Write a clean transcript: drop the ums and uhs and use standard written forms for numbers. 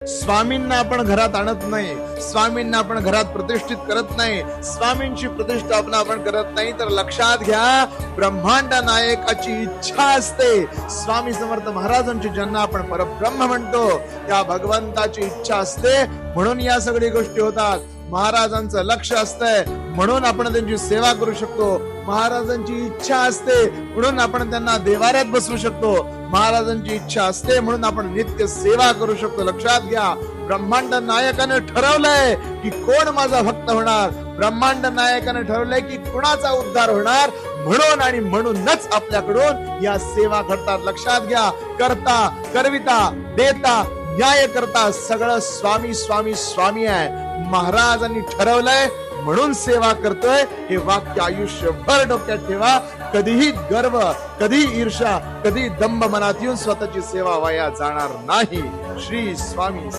स्वामींना आपण घरात आणत नाही, स्वामींना आपण घरात प्रतिष्ठित करत नाही, स्वामींची प्रतिष्ठापना आपण करत नाही, तर लक्षात घ्या ब्रह्मांड नायकाची इच्छा असते. स्वामी समर्थ महाराजांची ज्यांना आपण परब्रह्म म्हणतो त्या भगवंताची इच्छा असते, म्हणून या सगळ्या गोष्टी होतात. महाराजांचं लक्ष असतंय म्हणून आपण त्यांची सेवा करू शकतो. महाराजांची इच्छा असते म्हणून आपण त्यांना देवाऱ्यात बसवू शकतो. महाराजांची इच्छा असते म्हणून आपण नित्य सेवा करू शकतो. लक्षात घ्या ब्रह्मांड नायकाने ठरवलंय की कोण माझा भक्त होणार. ब्रह्मांड नायकाने ठरवलंय की कुणाचा उद्धार होणार, म्हणून आणि म्हणूनच आपल्याकडून या सेवा घडतात. लक्षात घ्या करता करविता देता न्याय करता सगळं स्वामी स्वामी स्वामी आहे. महाराजांनी ठरवलंय म्हणून सेवा करतोय, हे वाक्य आयुष्यभर डोक्यात ठेवा. कधीही गर्व, कधी ईर्ष्या, कधी दंभ मनात येऊन स्वतःची सेवा वाया जाणार नाही. श्री स्वामी